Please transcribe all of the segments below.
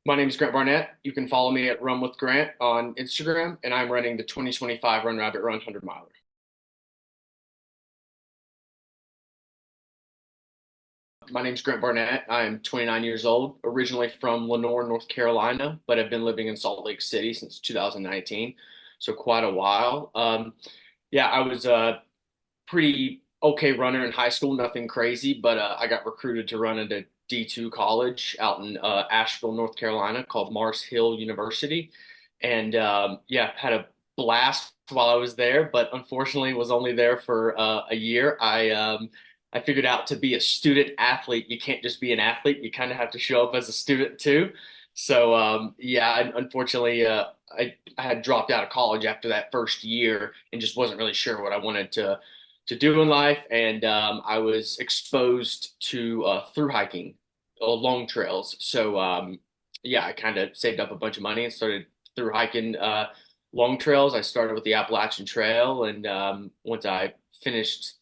My name is Grant Barnett. You can follow me at Run with Grant on Instagram, and I'm running the 2025 Run Rabbit Run 100 miler. My name is Grant Barnett. I'm 29 years old, originally from Lenore, North Carolina, but I've been living in Salt Lake City since 2019, so quite a while. Yeah, I was a pretty okay runner in high school, nothing crazy, but I got recruited to run at a D2 college out in Asheville, North Carolina called Mars Hill University. And yeah, had a blast while I was there, but unfortunately was only there for a year. I figured out to be a student athlete, you can't just be an athlete, you kind of have to show up as a student too. So yeah, unfortunately, I had dropped out of college after that first year and just wasn't really sure what I wanted to do in life, and I was exposed to through hiking, long trails. So yeah, I kind of saved up a bunch of money and started through hiking long trails. I started with the Appalachian Trail, and once I finished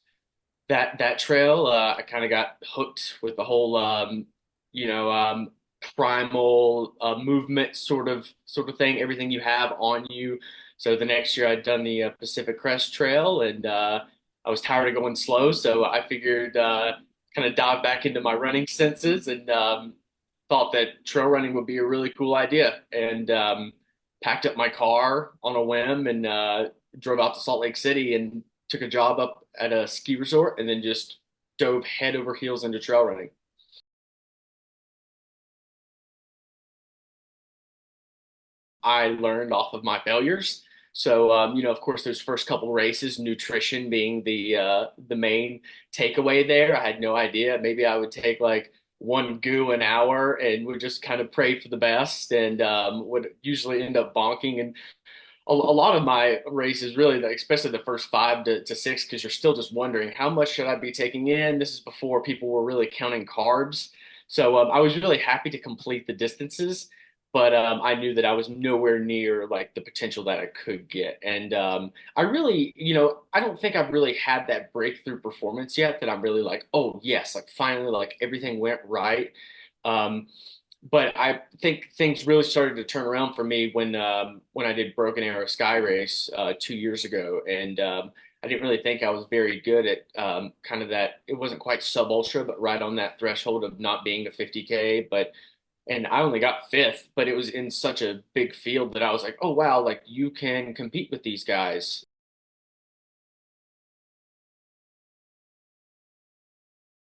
that trail, I kind of got hooked with the whole you know primal movement sort of thing. Everything you have on you. So the next year, I'd done the Pacific Crest Trail, and I was tired of going slow, so I figured kind of dive back into my running senses and thought that trail running would be a really cool idea. And packed up my car on a whim and drove out to Salt Lake City and took a job up at a ski resort, and then just dove head over heels into trail running. I learned off of my failures. So, of course, those first couple races, nutrition being the main takeaway there. I had no idea. Maybe I would take like one goo an hour and would just kind of pray for the best, and would usually end up bonking. And a lot of my races, really, like, especially the first five to six, because you're still just wondering how much should I be taking in. This is before people were really counting carbs, so I was really happy to complete the distances, but I knew that I was nowhere near like the potential that I could get, and I really, I don't think I've really had that breakthrough performance yet that I'm really like, oh yes, like finally, like everything went right. Um, but I think things really started to turn around for me when I did Broken Arrow Sky Race 2 years ago, and I didn't really think I was very good at kind of that. It wasn't quite sub ultra, but right on that threshold of not being a 50K. But and I only got fifth, but it was in such a big field that I was like, oh wow, like you can compete with these guys.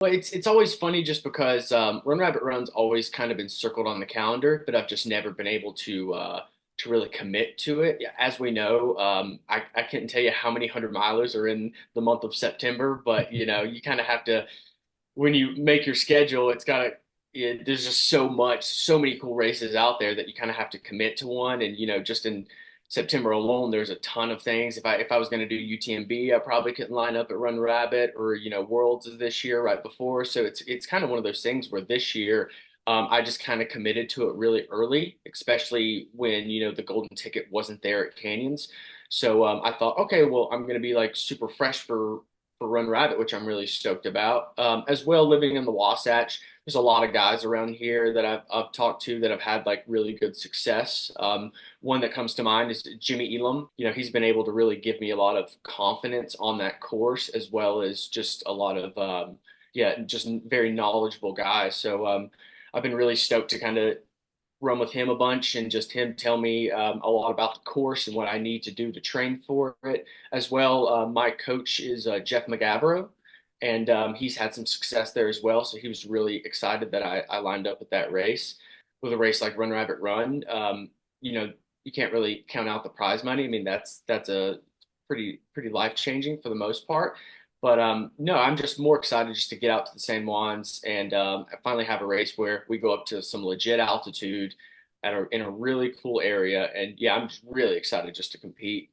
Well, it's always funny just because Run Rabbit Run's always kind of been circled on the calendar, but I've just never been able to really commit to it. Yeah, as we know, I can't tell you how many 100 milers are in the month of September, but you kind of have to, when you make your schedule, it's got to, there's just so much, so many cool races out there that you kind of have to commit to one. And just in September alone, there's a ton of things. If I was going to do UTMB, I probably couldn't line up at Run Rabbit, or Worlds is this year right before. So it's kind of one of those things where this year I just kind of committed to it really early, especially when the golden ticket wasn't there at Canyons. So I thought, okay, well, I'm going to be like super fresh for Run Rabbit, which I'm really stoked about. As well, living in the Wasatch, there's a lot of guys around here that I've talked to that have had like really good success. One that comes to mind is Jimmy Elam. He's been able to really give me a lot of confidence on that course, as well as just a lot of yeah, just very knowledgeable guys. So I've been really stoked to kind of run with him a bunch, and just him tell me a lot about the course and what I need to do to train for it. As well, my coach is Jeff McGavro, and he's had some success there as well. So he was really excited that I lined up with that race. With a race like Run Rabbit Run, you can't really count out the prize money. I mean, that's a pretty life changing for the most part. But no, I'm just more excited just to get out to the San Juans and finally have a race where we go up to some legit altitude in a really cool area. And yeah, I'm just really excited just to compete.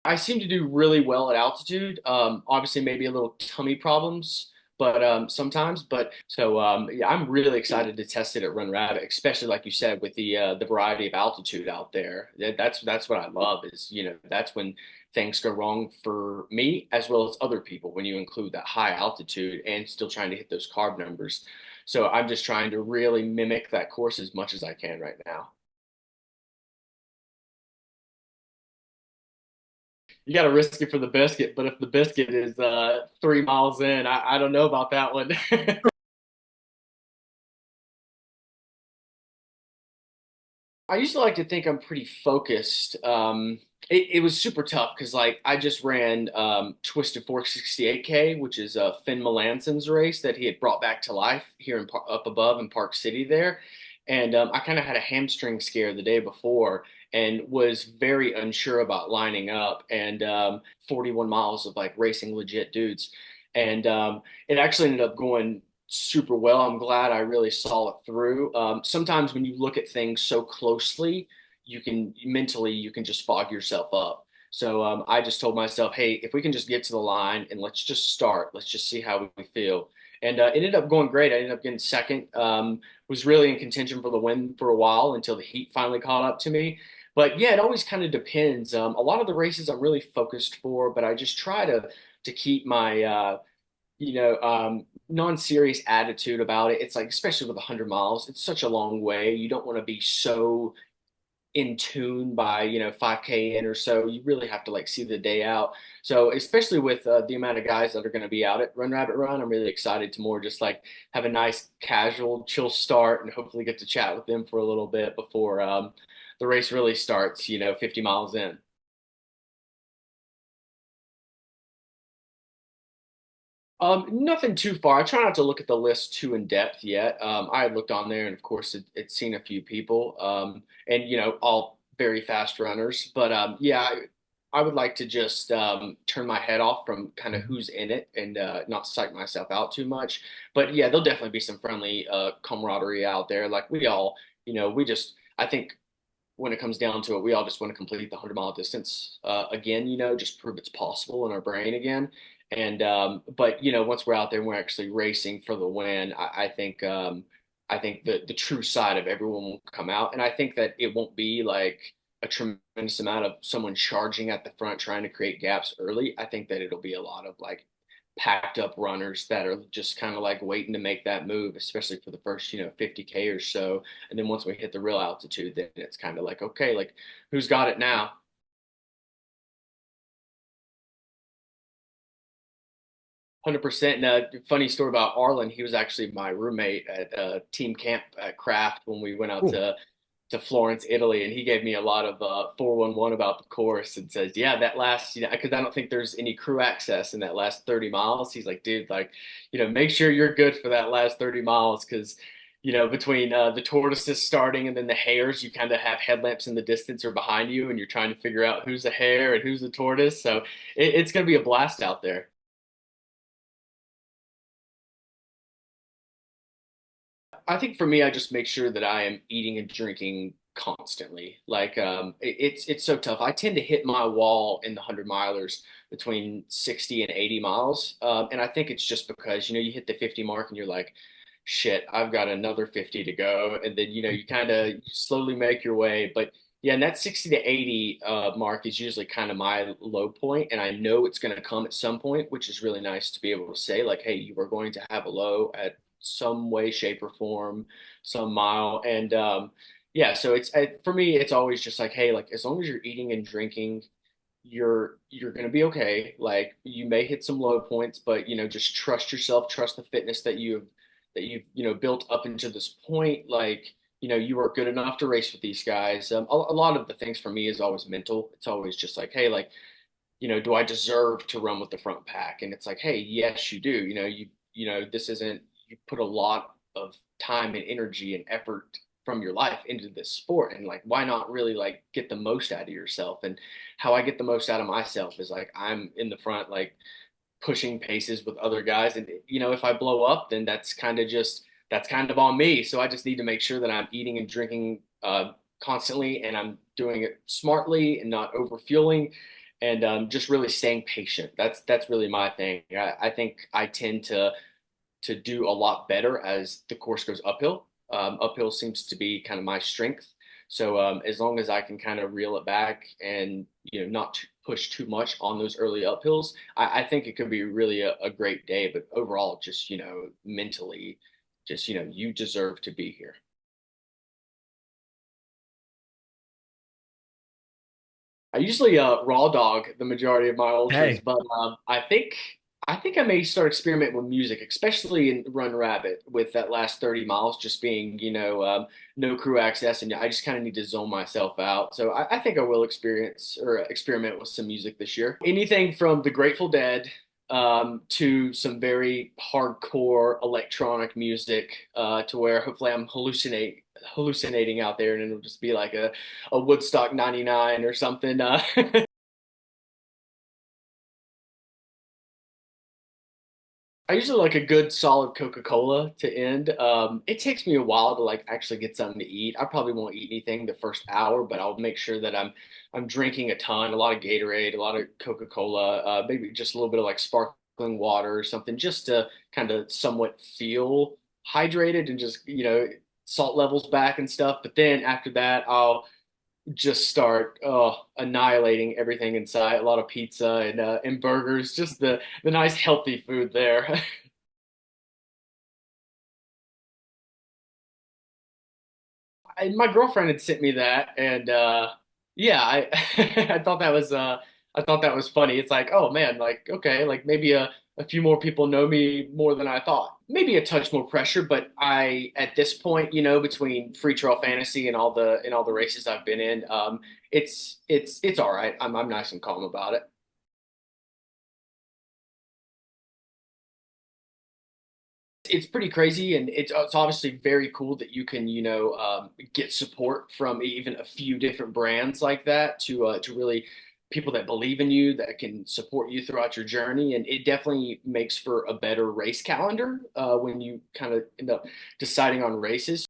I seem to do really well at altitude. Obviously, maybe a little tummy problems, but sometimes. But so yeah, I'm really excited to test it at Run Rabbit, especially like you said with the variety of altitude out there. That's what I love is that's when things go wrong for me as well as other people when you include that high altitude and still trying to hit those carb numbers. So I'm just trying to really mimic that course as much as I can right now. You got to risk it for the biscuit, but if the biscuit is 3 miles in, I don't know about that one. I used to like to think I'm pretty focused. It was super tough because like I just ran Twisted Fork 68K, which is Finn Melanson's race that he had brought back to life here up above in Park City there, and I kind of had a hamstring scare the day before and was very unsure about lining up and 41 miles of like racing legit dudes, and it actually ended up going super well. I'm glad I really saw it through. Sometimes when you look at things so closely, you can mentally you can just fog yourself up. So I just told myself, hey, if we can just get to the line and let's just start, let's just see how we feel. And it ended up going great. I ended up getting second. Was really in contention for the win for a while until the heat finally caught up to me. But yeah, it always kind of depends. A lot of the races I'm really focused for, but I just try to keep my non-serious attitude about it. It's like, especially with 100 miles, it's such a long way. You don't want to be so in tune by 5K in or so. You really have to like see the day out. So especially with the amount of guys that are going to be out at Run Rabbit Run, I'm really excited to more just like have a nice casual chill start and hopefully get to chat with them for a little bit before the race really starts 50 miles in. Nothing too far. I try not to look at the list too in depth yet. I had looked on there, and of course, it's seen a few people, and all very fast runners. But yeah, I would like to just turn my head off from kind of who's in it and not psych myself out too much. But yeah, there'll definitely be some friendly camaraderie out there. Like we all, we just, I think when it comes down to it, we all just want to complete the 100-mile distance again, just prove it's possible in our brain again. And but once we're out there and we're actually racing for the win, I think the true side of everyone will come out, and I think that it won't be like a tremendous amount of someone charging at the front trying to create gaps early. I think that it'll be a lot of like packed up runners that are just kind of like waiting to make that move, especially for the first 50K or so. And then once we hit the real altitude, then it's kind of like, okay, like who's got it now? 100%. And a funny story about Arlen, he was actually my roommate at team camp at Craft when we went out Cool. to Florence, Italy, and he gave me a lot of 411 about the course and says, yeah, that last, because I don't think there's any crew access in that last 30 miles. He's like, dude, like, make sure you're good for that last 30 miles because, between the tortoises starting and then the hares, you kind of have headlamps in the distance or behind you, and you're trying to figure out who's the hare and who's the tortoise. So it's going to be a blast out there. I think for me, I just make sure that I am eating and drinking constantly. Like it's so tough. I tend to hit my wall in the 100 milers between 60 and 80 miles, and I think it's just because you hit the 50 mark and you're like, shit, I've got another 50 to go, and then you kind of slowly make your way. But yeah, and that 60 to 80 mark is usually kind of my low point, and I know it's going to come at some point, which is really nice to be able to say like, hey, you are going to have a low at some way, shape, or form, some mile. And yeah, so for me, it's always just like, hey, like as long as you're eating and drinking, you're gonna be okay. Like you may hit some low points, but just trust yourself, trust the fitness that you've built up into this point. Like you are good enough to race with these guys. A lot of the things for me is always mental. It's always just like, hey, like do I deserve to run with the front pack? And it's like, hey, yes, you do. This isn't, you put a lot of time and energy and effort from your life into this sport. And like, why not really like get the most out of yourself? And how I get the most out of myself is like, I'm in the front, like pushing paces with other guys. And, if I blow up, then that's kind of on me. So I just need to make sure that I'm eating and drinking constantly and I'm doing it smartly and not over fueling and just really staying patient. That's really my thing. I think I tend to to do a lot better as the course goes uphill. Uphill seems to be kind of my strength. So as long as I can kind of reel it back and not push too much on those early uphills, I think it could be really a great day. But overall, just mentally, just you deserve to be here. I usually raw dog the majority of my ultras, Hey, but I think I may start experimenting with music, especially in Run Rabbit with that last 30 miles just being no crew access, and I just kind of need to zone myself out. So I think I will experience or experiment with some music this year. Anything from the Grateful Dead to some very hardcore electronic music to where hopefully I'm hallucinating out there, and it'll just be like a Woodstock 99 or something. I usually like a good solid Coca-Cola to end. It takes me a while to like actually get something to eat. I probably won't eat anything the first hour, but I'll make sure that I'm drinking a ton, a lot of Gatorade, a lot of Coca-Cola, maybe just a little bit of like sparkling water or something, just to kind of somewhat feel hydrated and just salt levels back and stuff. But then after that, I'll just start annihilating everything inside. A lot of pizza and burgers, just the nice healthy food there. My girlfriend had sent me that, and yeah, I I thought that was funny. It's like, oh man, like okay, like maybe a few more people know me more than I thought. Maybe a touch more pressure, but I at this point, between free trail fantasy and all the races I've been in, it's all right. I'm nice and calm about it. It's pretty crazy, and it's obviously very cool that you can get support from even a few different brands like that to really people that believe in you that can support you throughout your journey, and it definitely makes for a better race calendar when you kind of end up deciding on races.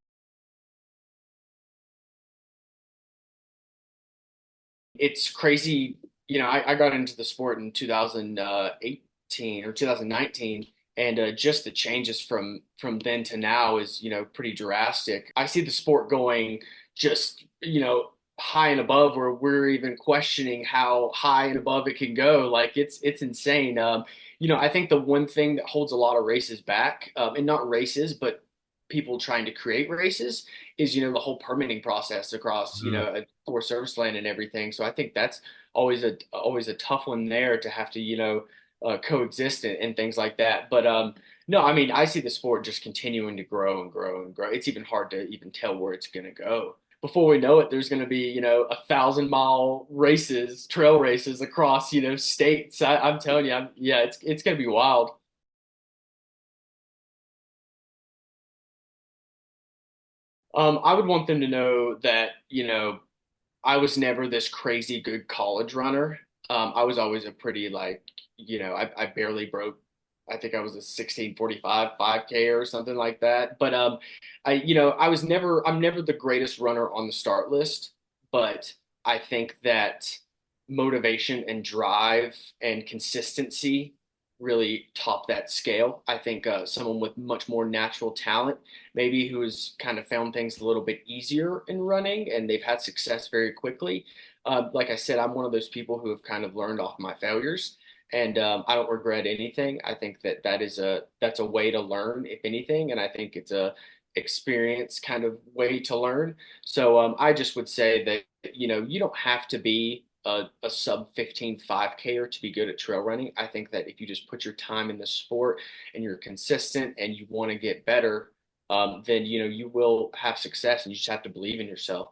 It's crazy. I got into the sport in 2018 or 2019, and just the changes from then to now is pretty drastic. I see the sport going just high and above where we're even questioning how high and above it can go. Like it's insane. I think the one thing that holds a lot of races back, and not races, but people trying to create races is the whole permitting process across mm, a Forest Service land and everything. So I think that's always a tough one there to have to coexist and things like that. But no, I mean I see the sport just continuing to grow and grow and grow. It's even hard to even tell where it's going to go. Before we know it, there's going to be 1,000-mile races, trail races across states. I'm telling you, yeah, it's going to be wild. I would want them to know that I was never this crazy good college runner. I was always a pretty like, I barely broke. I think I was a 16:45 5K or something like that. But I'm never the greatest runner on the start list, but I think that motivation and drive and consistency really top that scale. I think someone with much more natural talent, maybe who's kind of found things a little bit easier in running and they've had success very quickly. Like I said, I'm one of those people who have kind of learned off my failures, and I don't regret anything. I think that that's a way to learn, if anything, and I think it's a experience kind of way to learn. So I just would say that you don't have to be a sub 15 5K to be good at trail running. I think that if you just put your time in the sport and you're consistent and you want to get better, then you will have success, and you just have to believe in yourself.